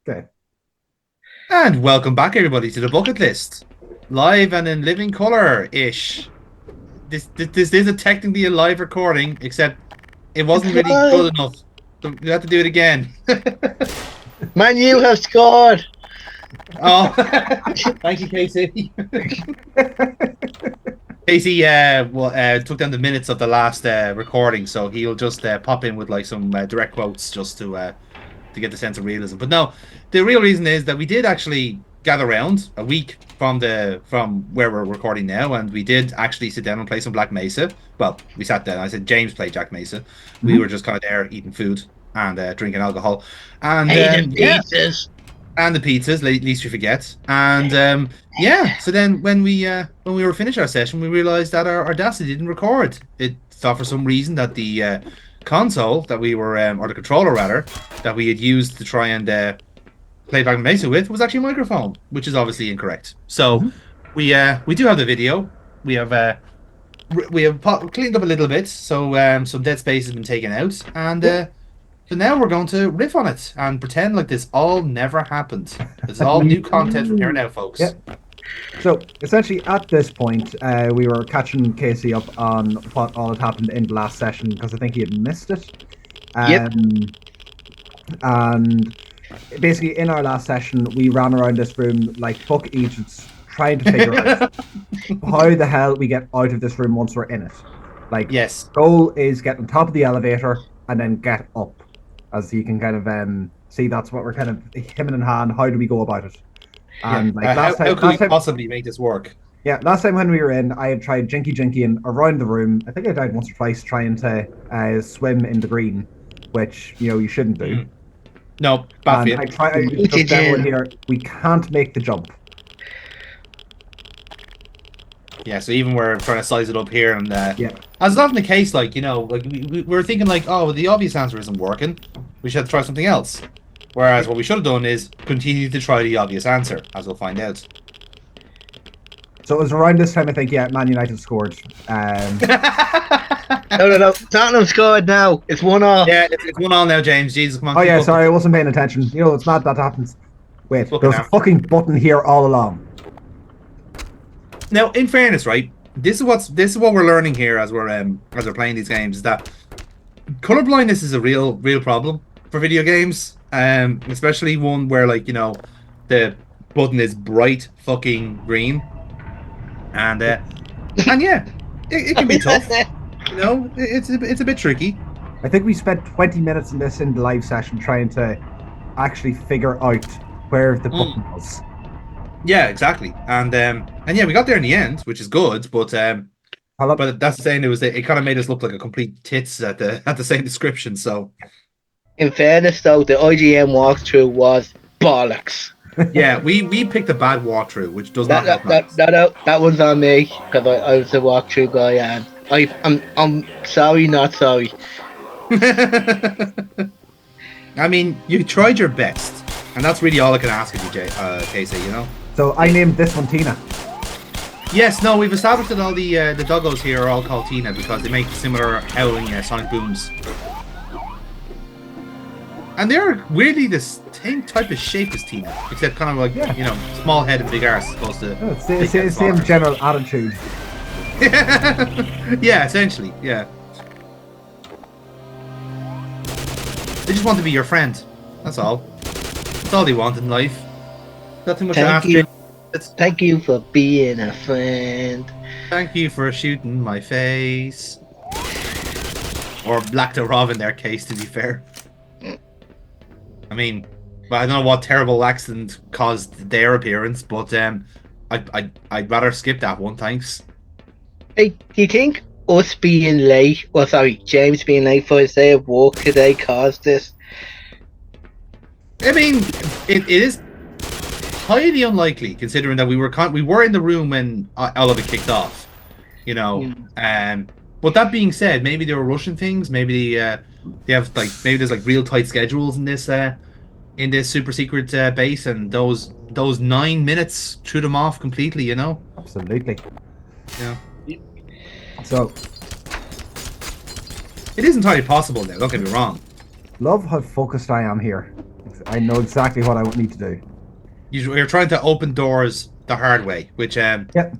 Okay. And welcome back, everybody, to the bucket list, live and in living color-ish. This is a technically a live recording, except it It's wasn't really live. good enough. So we have to do it again. Man, you have scored. Oh, thank you, Casey. Casey, took down the minutes of the last recording, so he'll just pop in with like some direct quotes just to get the sense of realism. But no, the real reason is that we did actually gather around a week from where we're recording now, and we did actually sit down and play some Black Mesa. Well, we sat down. I said James played Jack Mesa. We were Mhm. just kind of there eating food and drinking alcohol, and Hey, the yeah, pizzas. and the pizzas. Least you forget. And yeah, so then when we were finished our session, we realized that our Audacity didn't record. It thought for some reason that the console that we were or the controller rather that we had used to try and play Dragon Mesa with was actually a microphone, which is obviously incorrect. So Mhm. we do have the video. We have cleaned up a little bit, so some dead space has been taken out, and Yeah. so now we're going to riff on it and pretend like this all never happened. It's all new content from here on out, Yeah. folks. So essentially, at this point, we were catching Casey up on what all had happened in the last session because I think he had missed it. Yep. And basically, in our last session, we ran around this room like book agents, trying to figure out how the hell we get out of this room once we're in it. Like, Yes. goal is get on top of the elevator and then get up. As you can kind of see, that's what we're kind of him in hand. How do we go about it? Yeah. And like How could we possibly make this work? yeah, last time when we were in, I had tried jinky and around the room. I think I died once or twice trying to swim in the green, which you shouldn't do. Mm. No, bad for And you. I just demo it Oxygen. here. We can't make the jump. Yeah, so even we're trying to size it up here, and Yeah. as is often the case, like like we're thinking like, oh, the obvious answer isn't working. We should try something else. Whereas what we should have done is continue to try the obvious answer, as we'll find out. So it was around this time I think. Yeah, Man United scored. No. Tottenham scored now. It's 1-0. Yeah, it's 1-1 now, James. Jesus, come on, Oh keep yeah, up. sorry, I wasn't paying attention. It's mad that happens. Keep Wait, looking there's a after. fucking button here all along. Now, in fairness, right, this is what we're learning here as we're playing these games is that color blindness is a real problem for video games, especially one where like the button is bright fucking green, and yeah, it can be tough. It's a bit tricky. I think we spent 20 minutes in the live session trying to actually figure out where the button was. Yeah, exactly, and yeah, we got there in the end, which is good, Hold up. but that's the saying it kind of made us look like a complete tits at the same description. So In fairness, though, the IGM walkthrough was bollocks. yeah, we picked a bad walkthrough, which does not That help that that matters. that was on me because I was the walkthrough guy, and I'm sorry, not sorry. I mean, you tried your best, and that's really all I can ask of you, Casey. So I named this one Tina. Yes, no, we've established that all the doggos here are all called Tina because they make similar howling sonic booms, and they're weirdly the same type of shape as Tina, except kind of like Yeah. small head and big arse, as opposed to It's big head, the small same arse. general attitude. Yeah, essentially, yeah. They just want to be your friend. That's all. That's all they want in life. Not too much to Thank ask. you, It's, thank you for being a friend. thank you for shooting my face. Or Black to Rob in their case, to be fair. I mean, I don't know what terrible accident caused their appearance, but I'd rather skip that one, thanks. Hey, do you think us being late, or sorry, James being late for his day of work today caused this? I mean, it is highly unlikely considering that we were in the room when all of it kicked off, you know. But that being said, maybe they were rushing things. Maybe they have like maybe there's like real tight schedules in this super secret base, and those 9 minutes threw them off completely. Absolutely. Yeah, So it is entirely possible now. Don't get me wrong. love how focused I am here. I know exactly what I would need to do. You're trying to open doors the hard way, which Yep.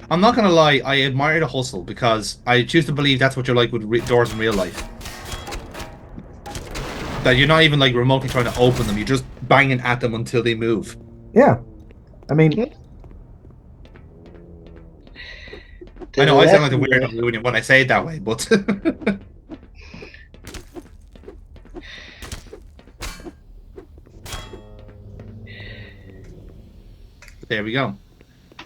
I'm not gonna lie, I admire the hustle because I choose to believe that's what you're like with doors in real life. That you're not even like remotely trying to open them; you're just banging at them until they move. Yeah. I mean, I know I sound like a weirdo when I say it that way, but there we go.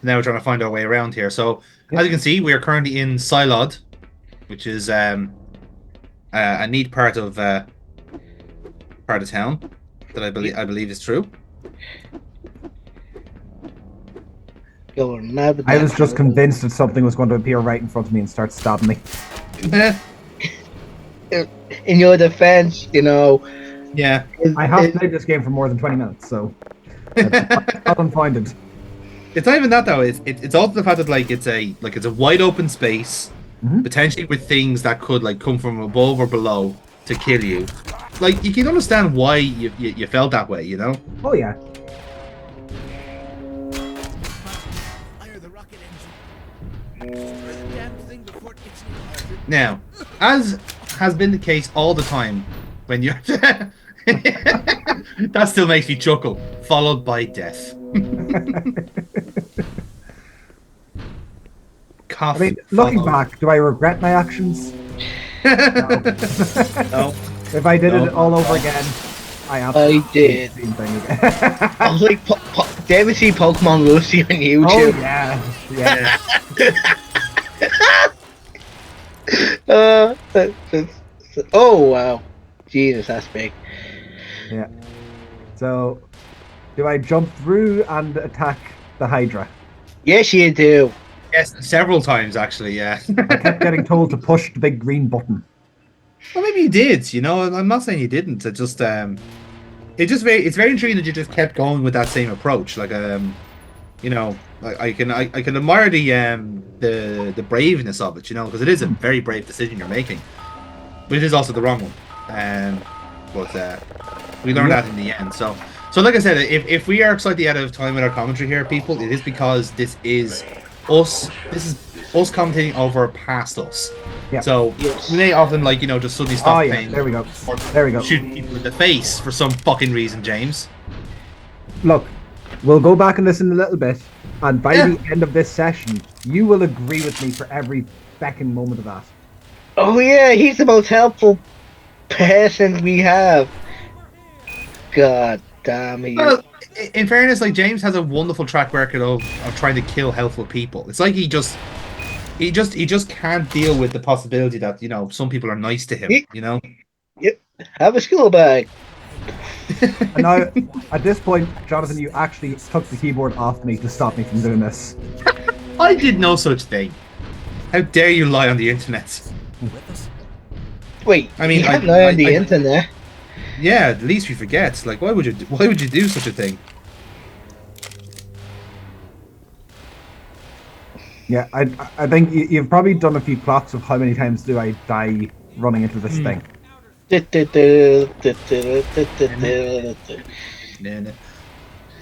Now we're trying to find our way around here. So, as you can see, we are currently in Silod, which is a neat part of town that I believe is true. I was just convinced that something was going to appear right in front of me and start stabbing me. In your defense, you know. Yeah. I have played this game for more than 20 minutes, so it's not unfounded. It's not even that though. It's also the fact that like it's a wide open space, potentially with things that could like come from above or below to kill you. Like you can understand why you felt that way, you know? Oh yeah. Now, as has been the case all the time, when you're that still makes me chuckle. Followed by death. Cough. I mean, looking back, do I regret my actions? No. No. If I did it all over again, I did. The same thing again. I was like, David see Pokemon Lucy on YouTube. Oh yeah, yeah. Oh wow, Jesus, that's big. Yeah. So, do I jump through and attack the Hydra? Yes, you do. Yes, several times actually. Yeah. I kept getting told to push the big green button. Well, maybe you did. You know, I'm not saying you didn't. It's very intriguing that you just kept going with that same approach. Like you know, I can admire the braveness of it. You know, because it is a very brave decision you're making, but it is also the wrong one. But we learned that in the end. So like I said, if we are slightly out of time with our commentary here, people, it is because this is us. This is us commentating over past us. Yeah. So we may often just suddenly stop playing. There we go. Or there we go. Shooting people in the face for some fucking reason, James. Look, we'll go back and listen a little bit, and by the end of this session, you will agree with me for every second moment of that. Oh yeah, he's the most helpful person we have. God damn it. Well, in fairness, like James has a wonderful track record of trying to kill helpful people. It's like he just can't deal with the possibility that some people are nice to him. Yep. Have a school bag. And now, at this point, Jonathan, you actually took the keyboard off me to stop me from doing this. I did no such thing. How dare you lie on the internet? Wait, I mean, you can't lie on the internet. Yeah, at least we forget. Like, why would you do such a thing? Yeah, I think you've probably done a few clocks of how many times do I die running into this thing. To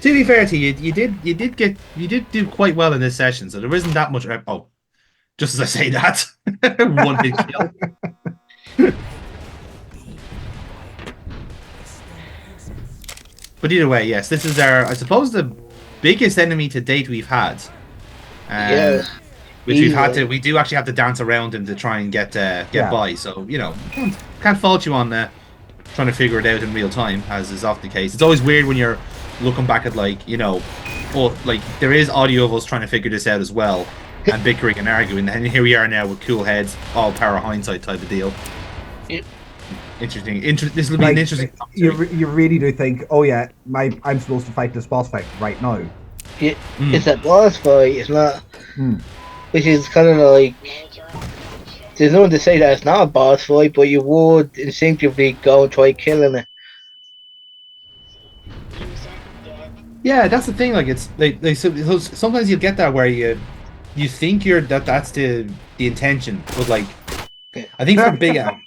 be fair to you, you did do quite well in this session, so there isn't that much. Oh, just as I say that, one hit kill. But either way, yes, this is I suppose, the biggest enemy to date we've had. Yes. Which we do actually have to dance around him to try and get by. So can't fault you on trying to figure it out in real time, as is often the case. It's always weird when you're looking back at there is audio of us trying to figure this out as well, and bickering and arguing, and here we are now with cool heads, all power hindsight type of deal. Yep. Interesting. This will be an interesting. You really do think, oh yeah, I'm supposed to fight this boss fight right now. It's a boss fight. It's not. Which is kind of like, there's no one to say that it's not a boss fight, but you would instinctively go and try killing it. Yeah, that's the thing. Like, it's so sometimes you get that where you think that's the intention, but like, I think for big at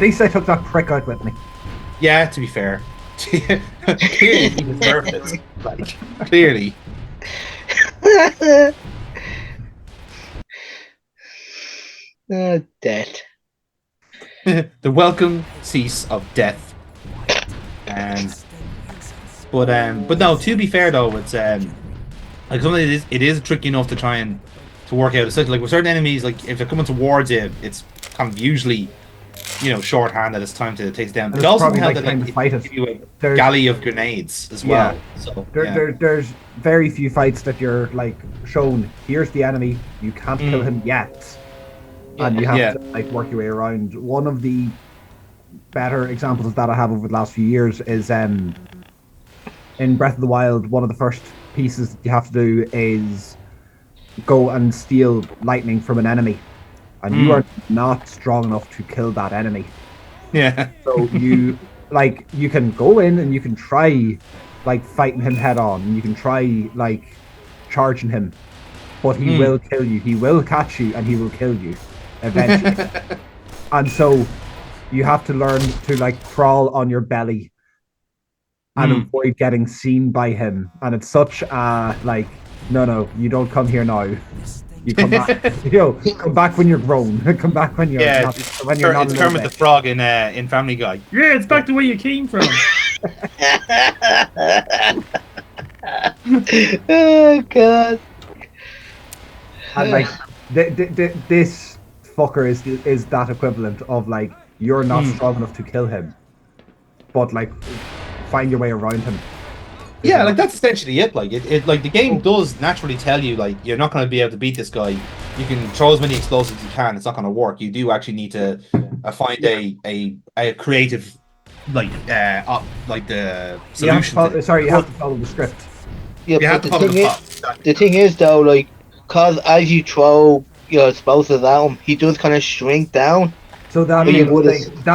least I took that prick out with me. Yeah, to be fair. Clearly he deserved it. Like, clearly. Death. The welcome cease of death. But no, to be fair though, it's like something it is tricky enough to try and to work out. It's like with certain enemies, like if they're coming towards you, it's kind of usually, you know, shorthand that it's time to take it down. And It it's also probably helps like that time like to fight it it. give you a There's- galley of grenades as Yeah. well. So There's very few fights that you're like shown. Here's the enemy. You can't kill him yet, and you have to like work your way around. One of the better examples of that I have over the last few years is in Breath of the Wild. One of the first pieces that you have to do is go and steal lightning from an enemy, and you are not strong enough to kill that enemy. yeah. So you like you can go in and you can try like fighting him head on, and you can try like charging him, but he will kill you. He will catch you and he will kill you eventually. And so you have to learn to like crawl on your belly and avoid getting seen by him. And it's such a like, no, you don't come here now. You come back. Come back when you're grown. Come back when you're not. When you're not. It's Kermit the Frog in Family Guy. Yeah, it's back to where you came from. Oh god. And like this fucker is that equivalent of like you're not strong enough to kill him, but like find your way around him. Yeah, like that's essentially it. Like it like the game does naturally tell you like you're not going to be able to beat this guy. You can throw as many explosives as you can. It's not going to work. You do actually need to find a creative like the solution. You have to follow the script. Yeah, You have but to follow the the thing is though, like, cause as you throw your explosives at him, he does kind of shrink down. So that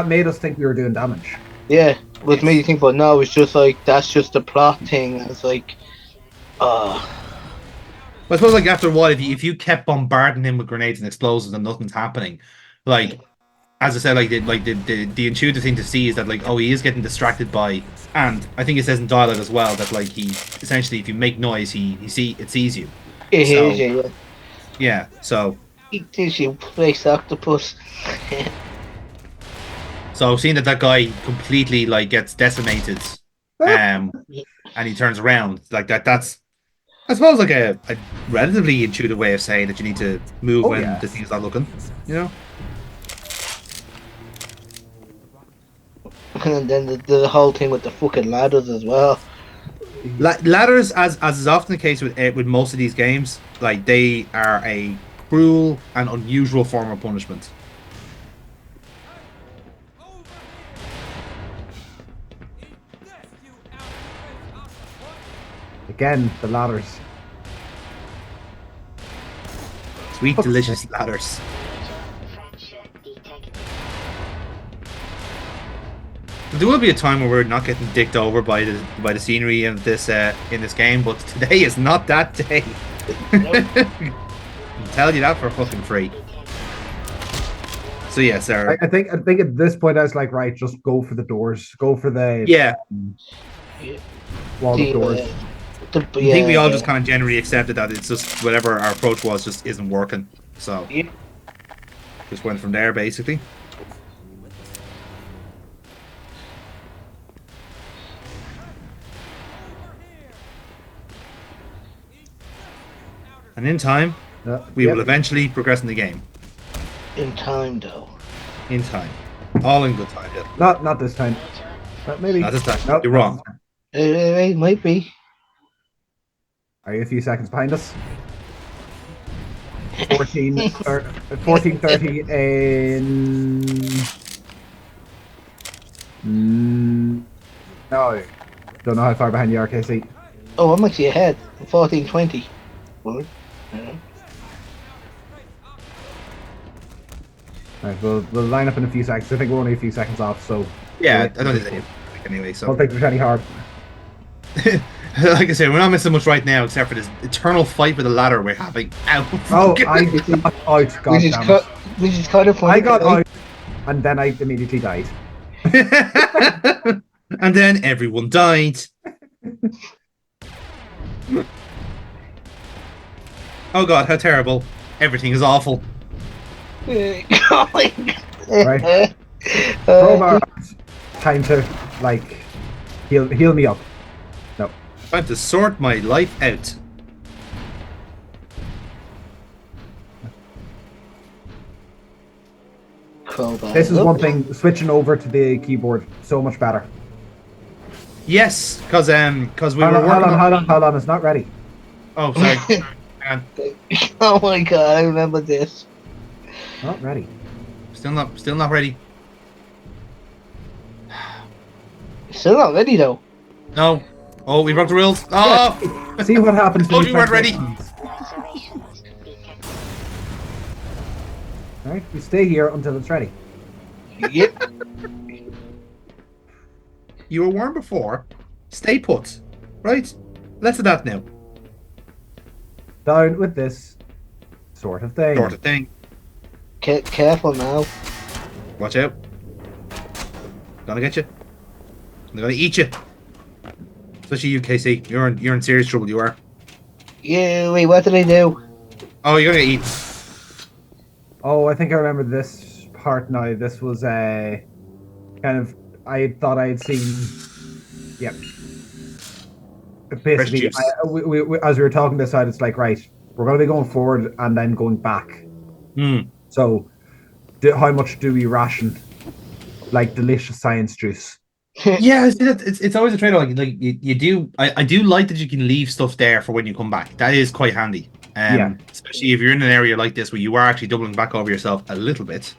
made us think we were doing damage. Yeah, which made you think, but no, it's just like that's just a plot thing. It's like, Well, I suppose like after a while, if you kept bombarding him with grenades and explosives and nothing's happening, like as I said, like the intuitive thing to see is that like he is getting distracted by, and I think it says in dialogue as well that like he essentially if you make noise it sees you. it hears you. Yeah, so He thinks you place octopus. so seeing that guy completely like gets decimated, and he turns around like that's I suppose like a relatively intuitive way of saying that you need to move when the thing's not looking, you know. And then the whole thing with the fucking ladders as well. Ladders, as is often the case with most of these games, like they are a cruel and unusual form of punishment. Again, the ladders. Sweet, delicious ladders. There will be a time where we're not getting dicked over by the scenery of this in this game, but today is not that day. I'll tell you that for fucking free. So yeah, Sarah. I think at this point I was like, right, just go for the doors, go for the wall of doors. I think we all just kind of generally accepted that it's just whatever our approach was just isn't working. So just went from there basically. And in time, we will eventually progress in the game. In time, though. In time. All in good time, yeah. Not this time. Maybe. Not this time. Nope, You're wrong. It might be. Are you a few seconds behind us? 14:30 in... No. Don't know how far behind you are, KC. Oh, I'm actually ahead. 14:20. What? Right, we'll line up in a few seconds. I think we're only a few seconds off, so... Yeah, I don't think there's anyway, so... I don't think there's any harm. Like I said, we're not missing much right now, except for this eternal fight with the ladder we're having. Ow. Oh, I got out, Which is kind of funny. I got out, and then I immediately died. And then everyone died. Oh god, how terrible. Everything is awful. Right. Uh, Crowbar. Time to like heal me up. No. Time to sort my life out. crowbar. This is one thing. Switching over to the keyboard, so much better. Yes, because we Hold were on, working hold on. It's not ready. Oh, sorry. Hang on. Oh my god, I remember this. Not ready. Still not ready. Still not ready though. No. Oh, we broke the rules. Oh! See what happens when Oh, you we weren't press ready. buttons. Right, we stay here until it's ready. Yep. You were warm before. Stay put. Right? Let's do that now. Down with this sort of thing. Sort of thing. Careful now. Watch out. Gonna get you. I'm gonna eat you. Especially you, Casey. You're in serious trouble, you are. Yeah, wait, what did I do? Oh, you're gonna eat. Oh, I think I remember this part now. This was a kind of. I thought I had seen. Yep. Basically, juice. as we were talking this out, it's like, right, we're going to be going forward and then going back. So, how much do we ration, like, delicious science juice? Yeah, it's always a trade-off. Like you do. I do like that you can leave stuff there for when you come back. That is quite handy. Yeah. Especially if you're in an area like this where you are actually doubling back over yourself a little bit.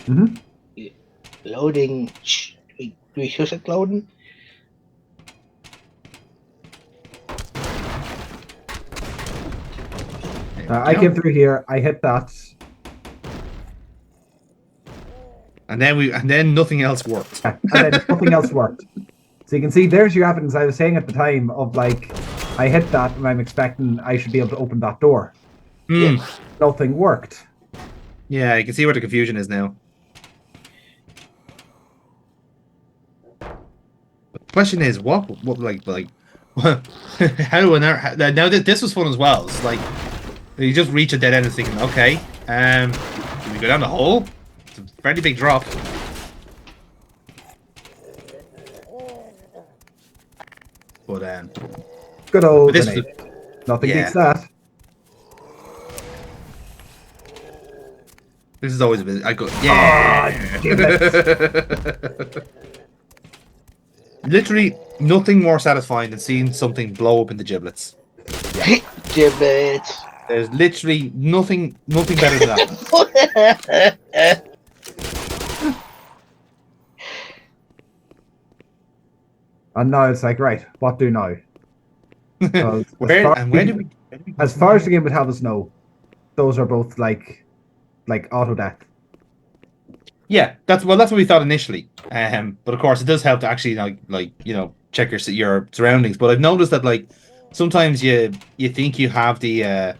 Mm-hmm. Loading. Do we shush it loading? I came through here. I hit that. And then nothing else worked. And then nothing else worked. So you can see there's your evidence I was saying at the time of like, I hit that and I'm expecting I should be able to open that door. Mm. Nothing worked. Yeah, you can see where the confusion is now. The question is, what like how on earth? Now that this was fun as well. It's like you just reach a dead end and thinking, okay, do we go down the hole? It's a fairly big drop. But Good old this grenade. was- Nothing yeah. beats that. This is always a bit. I go, yeah. Literally nothing more satisfying than seeing something blow up in the giblets. Gibbet. There's literally nothing better than that. And now it's like, right, what do now? As As far as the game would have us know, those are both like auto death. Yeah, that's what we thought initially. But of course, it does help to actually check your surroundings. But I've noticed that like sometimes you think you have the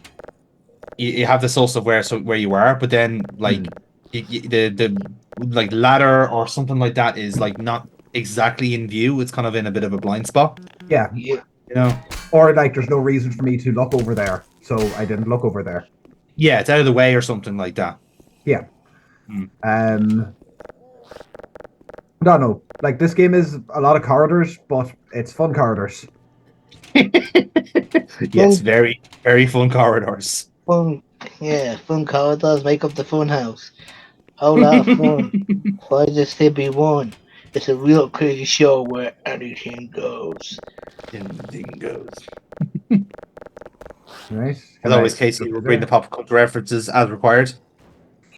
you have the source of where you are, but then like the like ladder or something like that is like not exactly in view. It's kind of in a bit of a blind spot. Yeah. Yeah. You know. Or like there's no reason for me to look over there, so I didn't look over there. Yeah, it's out of the way or something like that. Yeah. I don't know. Like this game is a lot of corridors, but it's fun corridors. Yes, very, very fun corridors. Fun corridors make up the fun house. Whole lot of fun. Why just there be one? It's a real crazy show where anything goes. Anything goes. Right. As always, Casey will bring the pop culture references as required.